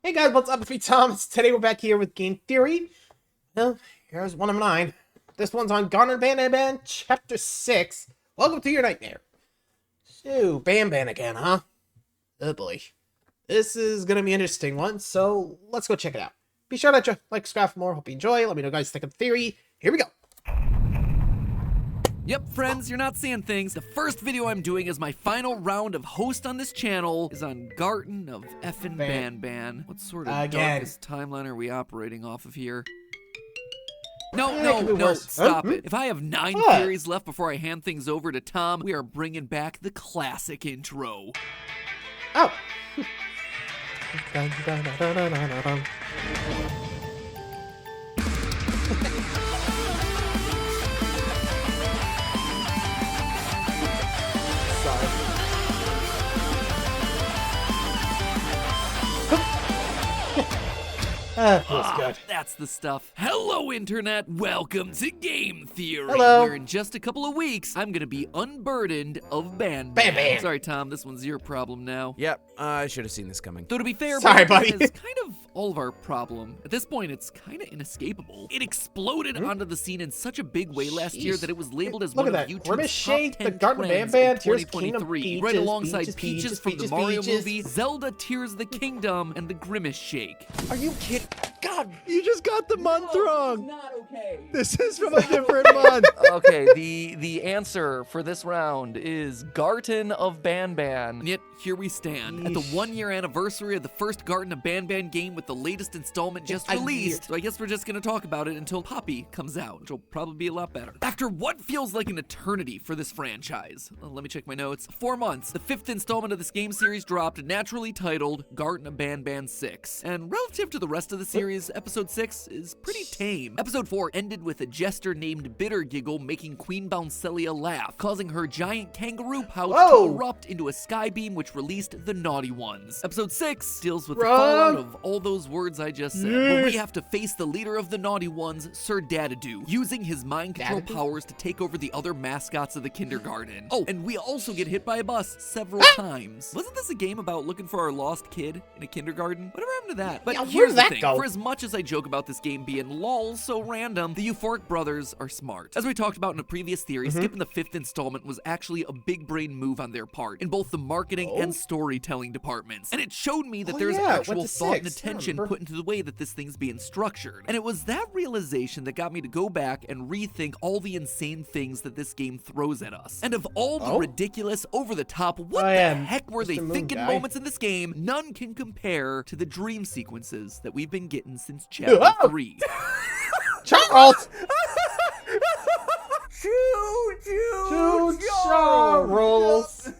Hey guys, what's up? It's me, Thomas. Today we're back here with Game Theory. Well, here's one of mine. This one's on Garten of Banban Chapter 6. Welcome to your nightmare. So, Banban again, huh? Oh boy. This is gonna be an interesting one, so let's go check it out. Be sure to like, subscribe for more. Hope you enjoy. Let me know guys think of the theory. Here we go. Yep, friends, you're not seeing things. The first video I'm doing as my final round of host on this channel is on Garten of effin' Banban. What sort of darkest timeline are we operating off of here? No, stop it. If I have 9 theories left before I hand things over to Tom, we are bringing back the classic intro. Oh. Feels good. That's the stuff. Hello, Internet. Welcome to Game Theory. Hello. Where in just a couple of weeks, I'm gonna be unburdened of Banban. Sorry, Tom, this one's your problem now. Yep, I should have seen this coming. Though to be fair, sorry, buddy. It's kind of all of our problem. At this point, it's kind of inescapable. It exploded onto the scene in such a big way last year that it was labeled as one of YouTube's top 10 trends of 2023, right alongside Peaches from the Mario movie, Zelda Tears of the Kingdom, and the Grimace Shake. Are you kidding? God, you just got the month wrong. Not okay. This is from a different month. Okay, the answer for this round is Garten of Banban. And yet, here we stand, at the 1-year anniversary of the first Garten of Banban game with the latest installment just released. So I guess we're just gonna talk about it until Poppy comes out, which will probably be a lot better. After what feels like an eternity for this franchise, let me check my notes, 4 months, the 5th installment of this game series dropped, naturally titled Garten of Banban 6. And relative to the rest of the series, episode 6 is pretty tame. Episode 4 ended with a jester named Bitter Giggle making Queen Bouncelia laugh, causing her giant kangaroo pouch to erupt into a sky beam which released the Naughty Ones. Episode 6 deals with the fallout of all those words I just said, where we have to face the leader of the Naughty Ones, Sir Dadadoo, using his mind control powers to take over the other mascots of the kindergarten. Oh, and we also get hit by a bus several times. Wasn't this a game about looking for our lost kid in a kindergarten? Whatever happened to that? But Yeah, here's the that thing, go? for as much as I joke about this game being lol so random, the Euphoric brothers are smart. As we talked about in a previous theory, skipping the 5th installment was actually a big brain move on their part, in both the marketing and storytelling departments. And it showed me that there's actual thought and attention put into the way that this thing's being structured. And it was that realization that got me to go back and rethink all the insane things that this game throws at us. And of all the ridiculous, over-the-top, what the heck were they thinking moments in this game, none can compare to the dream sequences that we've been getting since Chapter 3. Charles! Charles!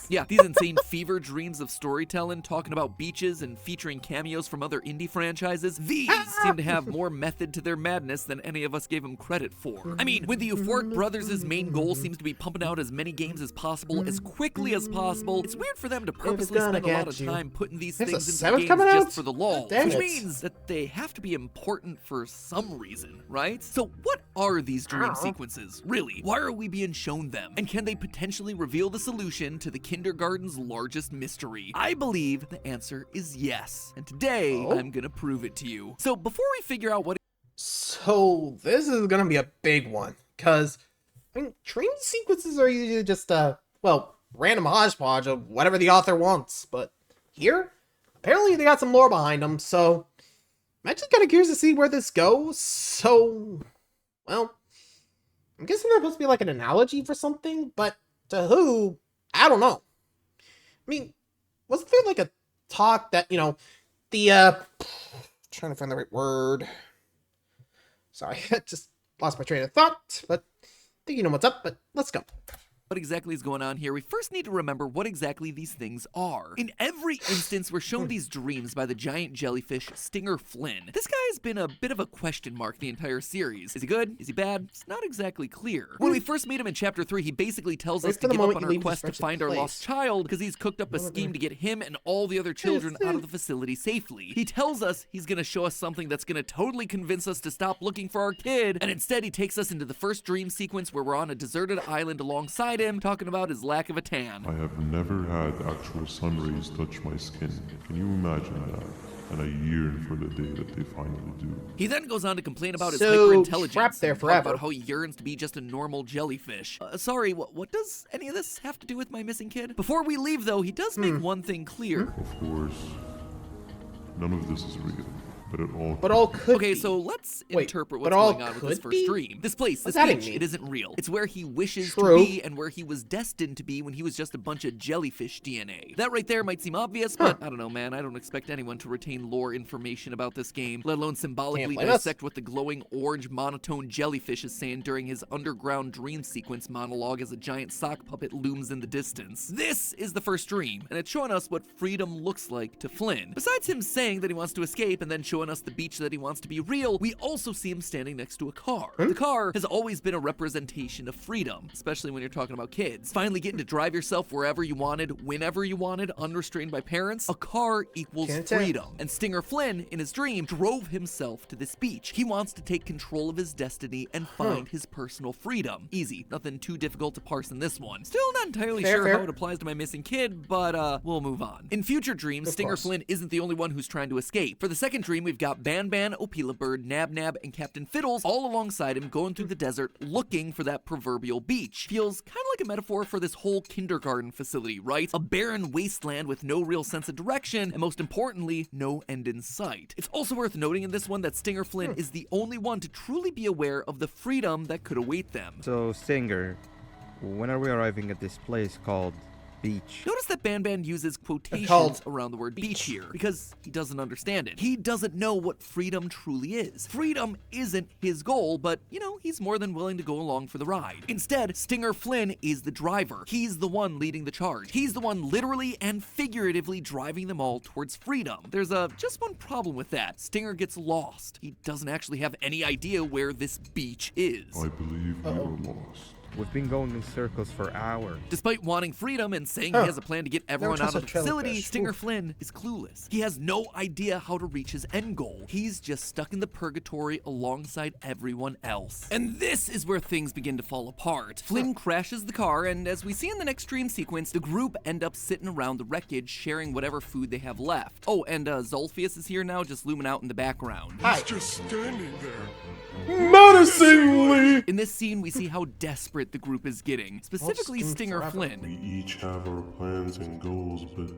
Yeah, these insane fever dreams of storytelling, talking about beaches and featuring cameos from other indie franchises, these seem to have more method to their madness than any of us gave them credit for. I mean, when the Euphoric Brothers' main goal seems to be pumping out as many games as possible, as quickly as possible, it's weird for them to purposely spend a lot of time putting these things into games just for the lulz, which means that they have to be important for some reason, right? So what are these dream sequences, really? Why are we being shown them? And can they potentially reveal the solution to the kindergarten's largest mystery? I believe the answer is yes. And today, I'm gonna prove it to you. So before we figure out what So this is gonna be a big one, because I mean, dream sequences are usually just well, random hodgepodge of whatever the author wants. But here, apparently they got some lore behind them. So I'm actually kind of curious to see where this goes. So, well, I'm guessing there's supposed to be like an analogy for something, but to who? I don't know. I mean, wasn't there like a talk that, you know, the trying to find the right word. Sorry, I just lost my train of thought, but I think you know what's up, but let's go. what exactly is going on here, we first need to remember what exactly these things are. In every instance, we're shown these dreams by the giant jellyfish Stinger Flynn. This guy's been a bit of a question mark the entire series. Is he good? Is he bad? It's not exactly clear. When we first meet him in Chapter 3, he basically tells us to give up on our quest to find our lost child because he's cooked up a scheme to get him and all the other children out of the facility safely. He tells us he's gonna show us something that's gonna totally convince us to stop looking for our kid, and instead he takes us into the first dream sequence where we're on a deserted island alongside him talking about his lack of a tan. I have never had actual sun rays touch my skin. Can you imagine that? And I yearn for the day that they finally do. He then goes on to complain about his So, hyperintelligence trapped there and talk forever. about how he yearns to be just a normal jellyfish. Sorry, what does any of this have to do with my missing kid? Before we leave, though, he does make one thing clear. Of course, none of this is real, But all could Okay, be. so let's Wait, interpret but what's all going on with this could first be? dream. This place, this What's that beach, mean? it isn't real. It's where he wishes True. to be and where he was destined to be when he was just a bunch of jellyfish DNA. That right there might seem obvious, but I don't know, man. I don't expect anyone to retain lore information about this game, let alone symbolically blame us. dissect what the glowing orange monotone jellyfish is saying during his underground dream sequence monologue as a giant sock puppet looms in the distance. This is the first dream, and it's showing us what freedom looks like to Flynn. Besides him saying that he wants to escape and then showing us the beach that he wants to be real, we also see him standing next to a car. The car has always been a representation of freedom, especially when you're talking about kids. Finally getting to drive yourself wherever you wanted, whenever you wanted, unrestrained by parents. A car equals Can't tell. freedom. And Stinger Flynn, in his dream, drove himself to this beach. He wants to take control of his destiny and find his personal freedom. Easy. Nothing too difficult to parse in this one. Still not entirely Fair, sure fair. how it applies to my missing kid, but we'll move on. In future dreams, Stinger course. Flynn isn't the only one who's trying to escape. For the second dream, we've got Banban, Opila Bird, Nab Nab, and Captain Fiddles all alongside him going through the desert looking for that proverbial beach. Feels kind of like a metaphor for this whole kindergarten facility, right? A barren wasteland with no real sense of direction, and most importantly, no end in sight. It's also worth noting in this one that Stinger Flynn is the only one to truly be aware of the freedom that could await them. So, Stinger, when are we arriving at this place called beach? Notice that Banban uses quotations called around the word beach here because he doesn't understand it. He doesn't know what freedom truly is. Freedom isn't his goal, but, he's more than willing to go along for the ride. Instead, Stinger Flynn is the driver. He's the one leading the charge. He's the one literally and figuratively driving them all towards freedom. There's just one problem with that. Stinger gets lost. He doesn't actually have any idea where this beach is. I believe we are lost. We've been going in circles for hours. Despite wanting freedom and saying he has a plan to get everyone out trust of a the facility, jellyfish. Stinger Oof. Flynn is clueless. He has no idea how to reach his end goal. He's just stuck in the purgatory alongside everyone else. And this is where things begin to fall apart. Flynn crashes the car, and as we see in the next dream sequence, the group end up sitting around the wreckage, sharing whatever food they have left. Oh, and Zolphius is here now, just looming out in the background. He's just standing there. Menacingly! In this scene, we see how desperate the group is getting, specifically Well, Stinger forever. Flynn. We each have our plans and goals, but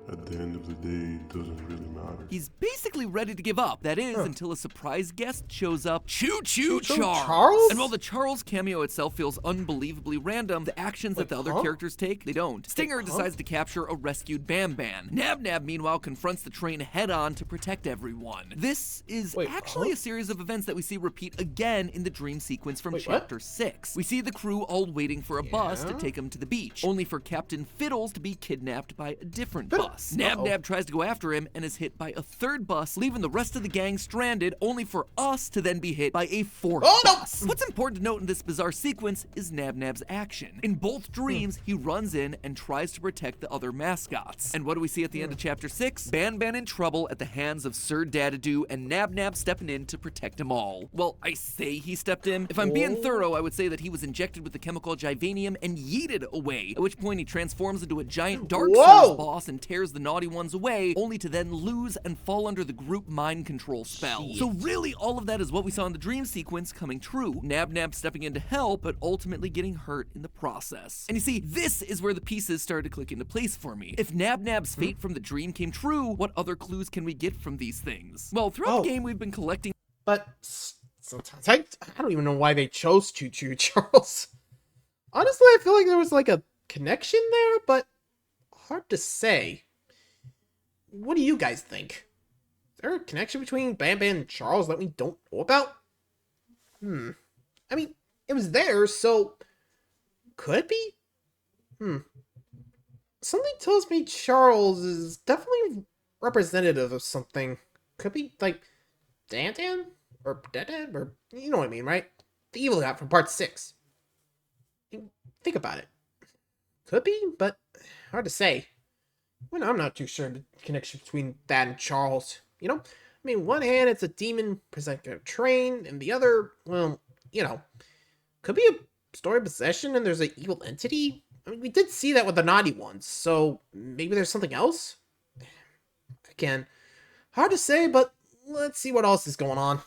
at the end of the day, it doesn't really matter. He's basically ready to give up. That is, until a surprise guest shows up. Choo Choo Choo-choo Charles! Charles? And while the Charles cameo itself feels unbelievably random, the actions that the other characters take, they don't. Stinger decides to capture a rescued Banban. Nab Nab, meanwhile, confronts the train head-on to protect everyone. This is actually a series of events that we see repeat again in the dream sequence from Chapter 6. We see the crew all waiting for a bus to take them to the beach, only for Captain Fiddles to be kidnapped by a different bus. Nab Nab tries to go after him and is hit by a third bus, leaving the rest of the gang stranded, only for us to then be hit by a fourth bus. What's important to note in this bizarre sequence is Nab Nab's action. In both dreams, he runs in and tries to protect the other mascots. And what do we see at the end of Chapter 6? Banban in trouble at the hands of Sir Dadadoo and Nab Nab stepping in to protect him all. Well, I say he stepped in. If I'm being thorough, I would say that he was injected with the chemical Givanium and yeeted away, at which point he transforms into a giant Dark Souls boss and tears the naughty ones away, only to then lose and fall under the group mind control spell. So really, all of that is what we saw in the dream sequence coming true. Nab Nab stepping in to help, but ultimately getting hurt in the process. And you see, this is where the pieces started to click into place for me. If Nab Nab's fate from the dream came true, what other clues can we get from these things? Well, throughout the game, we've been collecting. But sometimes I don't even know why they chose Choo Choo Charles. Honestly, I feel like there was like a connection there, but hard to say. What do you guys think? Is there a connection between Banban and Charles that we don't know about? I mean, it was there, so could be? Something tells me Charles is definitely representative of something. Could be like Dan Dan or Dad, or you know what I mean, right? The evil guy from part 6. Think about it. Could be, but hard to say. Well, I'm not too sure the connection between that and Charles. You know, I mean, one hand it's a demon presenting a train, and the other, well, you know, could be a story of possession and there's an evil entity? I mean, we did see that with the naughty ones, so maybe there's something else? Again, hard to say, but let's see what else is going on.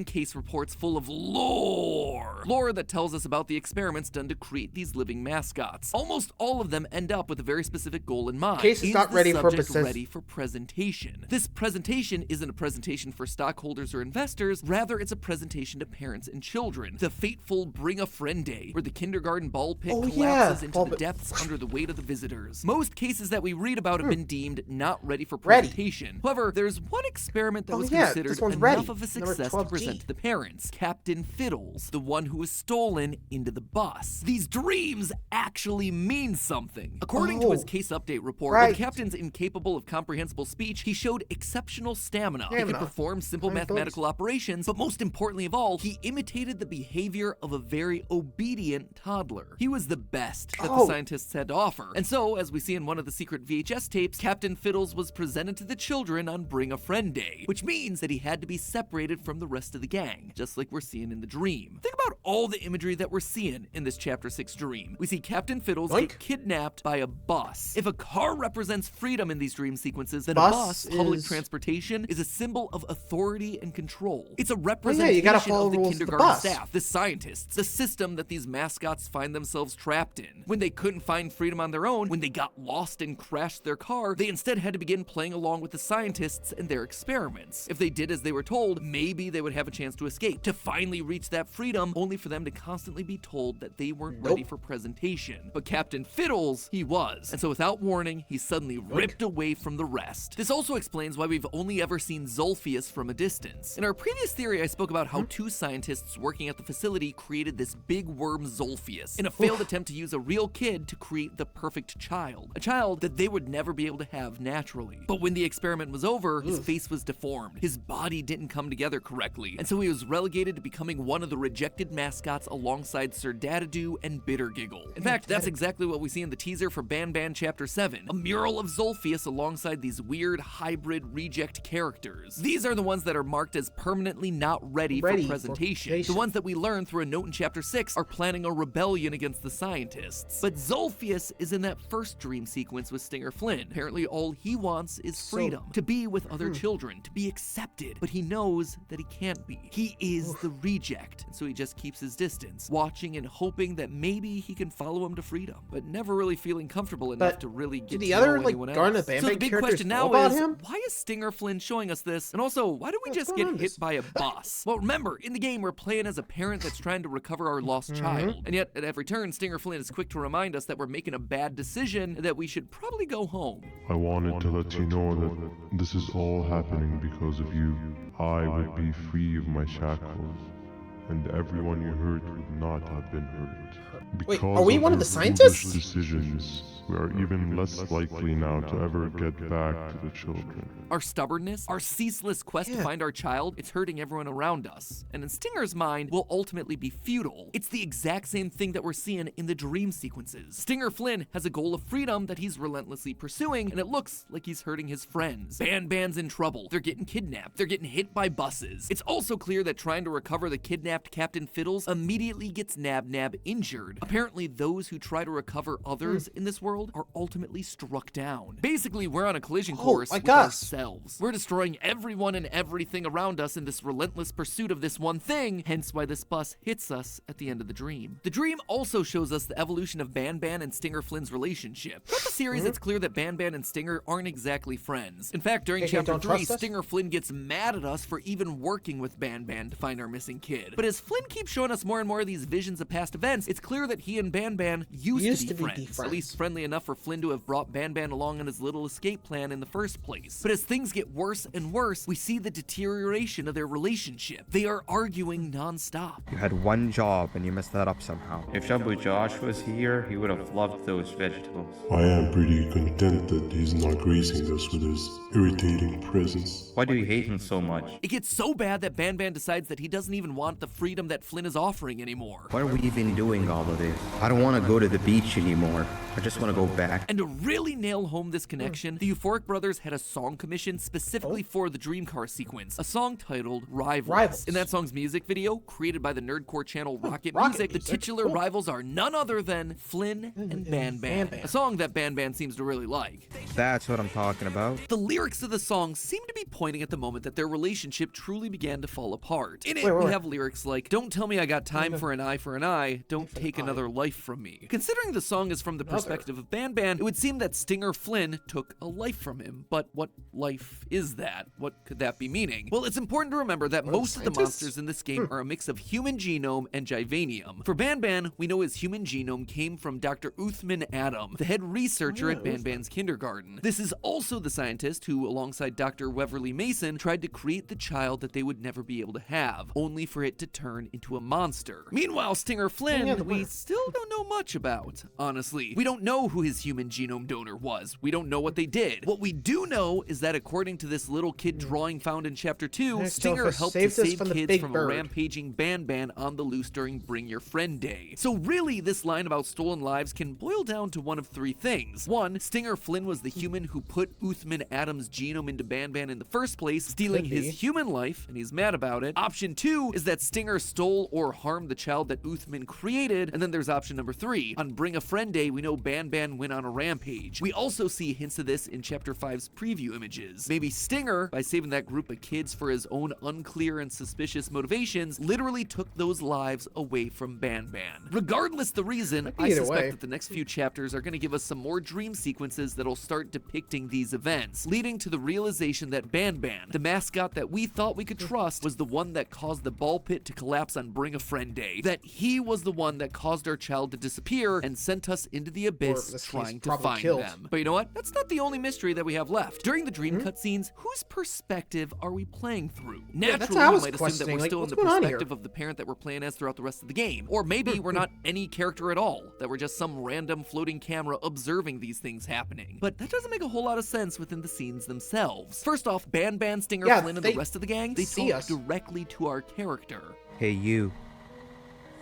Case reports full of lore that tells us about the experiments done to create these living mascots. Almost all of them end up with a very specific goal in mind. Case is not ready for ready for presentation. This presentation isn't a presentation for stockholders or investors, rather it's a presentation to parents and children. The fateful Bring a Friend Day, where the kindergarten ball pit collapses into the depths under the weight of the visitors. Most cases that we read about have been deemed not ready for presentation. However, there's one experiment that was considered enough of a success to present to the parents. Captain Fiddles, the one who was stolen into the bus. These dreams actually mean something. According to his case update report, while the captain's incapable of comprehensible speech, he showed exceptional stamina. He could perform simple mathematical operations, but most importantly of all, he imitated the behavior of a very obedient toddler. He was the best that the scientists had to offer. And so, as we see in one of the secret VHS tapes, Captain Fiddles was presented to the children on Bring a Friend Day, which means that he had to be separated from the rest of the gang, just like we're seeing in the dream. Think about all the imagery that we're seeing in this Chapter 6 dream. We see Captain Fiddles get kidnapped by a bus. If a car represents freedom in these dream sequences, then a bus, public transportation, is a symbol of authority and control. It's a representation of the kindergarten staff, the scientists, the system that these mascots find themselves trapped in. When they couldn't find freedom on their own, when they got lost and crashed their car, they instead had to begin playing along with the scientists and their experiments. If they did as they were told, maybe they would have a chance to escape, to finally reach that freedom, only for them to constantly be told that they weren't ready for presentation. But Captain Fiddles, he was. And so without warning, he suddenly ripped away from the rest. This also explains why we've only ever seen Zolphius from a distance. In our previous theory, I spoke about how two scientists working at the facility created this big worm Zolphius in a failed attempt to use a real kid to create the perfect child. A child that they would never be able to have naturally. But when the experiment was over, his face was deformed. His body didn't come together correctly. And so he was relegated to becoming one of the rejected mascots alongside Sir Dadadoo and Bittergiggle. In fact, that's exactly what we see in the teaser for Banban Chapter 7, a mural of Zolphius alongside these weird hybrid reject characters. These are the ones that are marked as permanently not ready for presentation. The ones that we learn through a note in Chapter 6 are planning a rebellion against the scientists. But Zolphius is in that first dream sequence with Stinger Flynn. Apparently all he wants is freedom, to be with other children, to be accepted. But he knows that he can't be. He is the reject, and so he just keeps his distance, watching and hoping that maybe he can follow him to freedom, but never really feeling comfortable enough to really get to know anyone else. So the big question now is, why is Stinger Flynn showing us this? And also, why did we just get hit by a bus? Well, remember, in the game, we're playing as a parent that's trying to recover our lost child. And yet, at every turn, Stinger Flynn is quick to remind us that we're making a bad decision and that we should probably go home. I wanted to let you know that this is all happening because of you. I would be free of my shackles, and everyone you hurt would not have been hurt. Because wait, are we one of the your scientists? foolish decisions, we are even less likely now to ever get back to the children. Our stubbornness, our ceaseless quest to find our child, it's hurting everyone around us. And in Stinger's mind, will ultimately be futile. It's the exact same thing that we're seeing in the dream sequences. Stinger Flynn has a goal of freedom that he's relentlessly pursuing, and it looks like he's hurting his friends. Banban's in trouble. They're getting kidnapped. They're getting hit by buses. It's also clear that trying to recover the kidnapped Captain Fiddles immediately gets Nab injured. Apparently, those who try to recover others in this world are ultimately struck down. Basically, we're on a collision course with ourselves. We're destroying everyone and everything around us in this relentless pursuit of this one thing, hence why this bus hits us at the end of the dream. The dream also shows us the evolution of Banban and Stinger Flynn's relationship. Throughout the series, it's clear that Banban and Stinger aren't exactly friends. In fact, during Chapter 3, Stinger Flynn gets mad at us for even working with Banban to find our missing kid. But as Flynn keeps showing us more and more of these visions of past events, it's clear that he and Banban used to be friends. At least friendly enough for Flynn to have brought Banban along on his little escape plan in the first place. But as things get worse and worse, we see the deterioration of their relationship. They are arguing non-stop. You had one job and you messed that up somehow. If Shabu Josh was here, he would have loved those vegetables. I am pretty content that he's not gracing us with his irritating presence. Why do you hate him so much? It gets so bad that Banban decides that he doesn't even want the freedom that Flynn is offering anymore. Why are we even doing all of this? I don't want to go to the beach anymore. I just want to go back. And to really nail home this connection, the Euphoric Brothers had a song commissioned specifically for the Dream Car sequence, a song titled Rivals. In that song's music video, created by the nerdcore channel Rocket Music, the titular rivals are none other than Flynn and Banban, a song that Banban seems to really like. That's what I'm talking about. The lyrics of the song seem to be pointing at the moment that their relationship truly began to fall apart. In it, we have lyrics like, "Don't tell me I got time for an eye, don't take another life from me." Considering the song is from the perspective of Banban, it would seem that Stinger Flynn took a life from him. But what life is that? What could that be meaning? Well, it's important to remember that most of the monsters in this game are a mix of human genome and Givanium. For Banban, we know his human genome came from Dr. Uthman Adam, the head researcher at Banban's kindergarten. This is also the scientist who, alongside Dr. Weverly Mason, tried to create the child that they would never be able to have, only for it to turn into a monster. Meanwhile, Stinger Flynn, we still don't know much about, honestly. We don't know who his human genome donor was. We don't know what they did. What we do know is that according to this little kid drawing found in Chapter 2, Stinger helped to save kids from a rampaging Banban on the loose during Bring Your Friend Day. So really, this line about stolen lives can boil down to one of three things. One, Stinger Flynn was the human who put Uthman Adams' genome into Banban in the first place, stealing his human life, and he's mad about it. Option 2 is that Stinger stole or harmed the child that Uthman created, and then there's option number 3. On Bring a Friend Day, we know Banban went on a rampage. We also see hints of this in Chapter 5's preview images. Maybe Stinger, by saving that group of kids for his own unclear and suspicious motivations, literally took those lives away from Banban. Regardless the reason, I suspect that the next few chapters are going to give us some more dream sequences that'll start depicting these events, leading to the realization that Banban, the mascot that we thought we could trust, was the one that caused the ball pit to collapse on Bring a Friend Day. That he was the one that caused our child to disappear and sent us into the abyss trying to find them. But you know what? That's not the only mystery that we have left. During the dream cutscenes, whose perspective are we playing through? Naturally, you might assume that we're still in the perspective of the parent that we're playing as throughout the rest of the game. Or maybe we're not any character at all, that we're just some random floating camera observing these things happening. But that doesn't make a whole lot of sense within the scenes themselves. First off, Banban, Stinger, Flynn, and the rest of the gang, they talk directly to our character. Hey, you.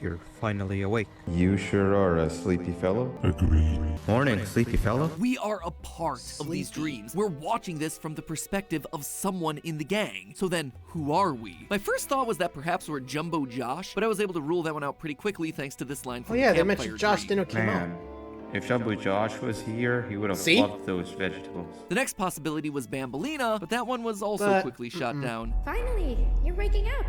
You're finally awake. You sure are a sleepy fellow. Agreed. Morning, sleepy fellow. We are a part of these dreams. We're watching this from the perspective of someone in the gang. So then, who are we? My first thought was that perhaps we're Jumbo Josh, but I was able to rule that one out pretty quickly thanks to this line from the they mentioned Josh didn't come out. Man, if Jumbo Josh was here, he would have loved those vegetables. The next possibility was Bambolina, but that one was also quickly shot down. Finally, you're waking up.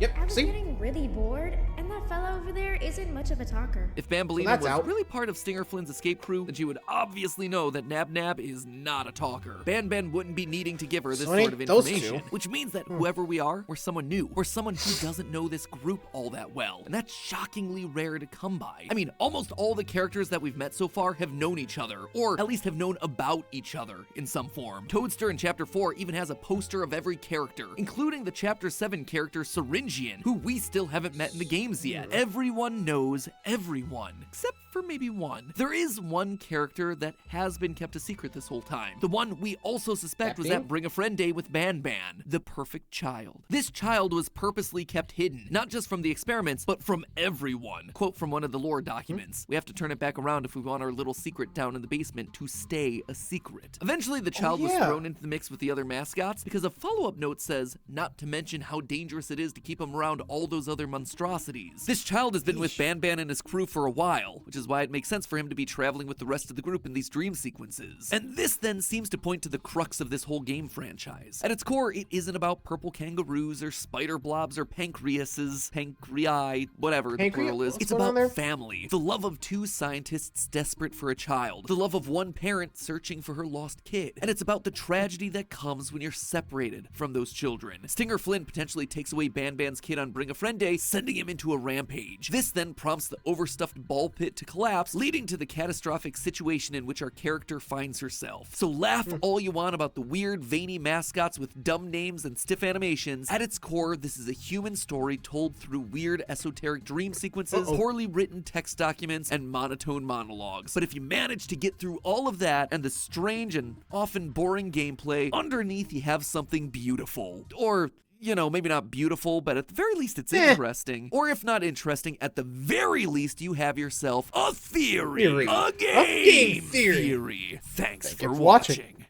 Yep, I was getting really bored, and that fellow over there isn't much of a talker. If Bambolina was really part of Stinger Flynn's escape crew, then she would obviously know that Nab Nab is not a talker. Banban wouldn't be needing to give her this sort of information, which means that whoever we are, we're someone new. We're someone who doesn't know this group all that well, and that's shockingly rare to come by. I mean, almost all the characters that we've met so far have known each other, or at least have known about each other in some form. Toadster in Chapter 4 even has a poster of every character, including the Chapter 7 character Syringian, who we still haven't met in the games yet. Everyone knows everyone, except for maybe one. There is one character that has been kept a secret this whole time. The one we also suspect was at Bring a Friend Day with Banban, the perfect child. This child was purposely kept hidden, not just from the experiments, but from everyone. Quote from one of the lore documents. We have to turn it back around if we want our little secret down in the basement to stay a secret. Eventually, the child was thrown into the mix with the other mascots because a follow-up note says, not to mention how dangerous it is to keep them around all those other monstrosities. This child has been with Banban and his crew for a while, which is why it makes sense for him to be traveling with the rest of the group in these dream sequences. And this then seems to point to the crux of this whole game franchise. At its core, it isn't about purple kangaroos or spider blobs or pancreae, whatever the plural is. It's about family. The love of two scientists desperate for a child. The love of one parent searching for her lost kid. And it's about the tragedy that comes when you're separated from those children. Stinger Flynn potentially takes away Banban's kid on Bring a Friend Day, sending him into a rampage. This then prompts the overstuffed ball pit to collapse, leading to the catastrophic situation in which our character finds herself. So laugh all you want about the weird, veiny mascots with dumb names and stiff animations. At its core, this is a human story told through weird, esoteric dream sequences, poorly written text documents, and monotone monologues. But if you manage to get through all of that and the strange and often boring gameplay, underneath you have something beautiful. Or you know, maybe not beautiful, but at the very least it's interesting. Or if not interesting, at the very least you have yourself a theory. A game theory. Thanks for watching.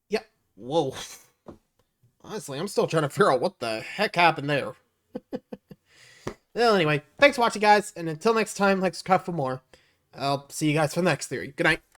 Yeah. Whoa. Honestly, I'm still trying to figure out what the heck happened there. Well, anyway, thanks for watching, guys, and until next time, let's cut for more. I'll see you guys for the next theory. Good night.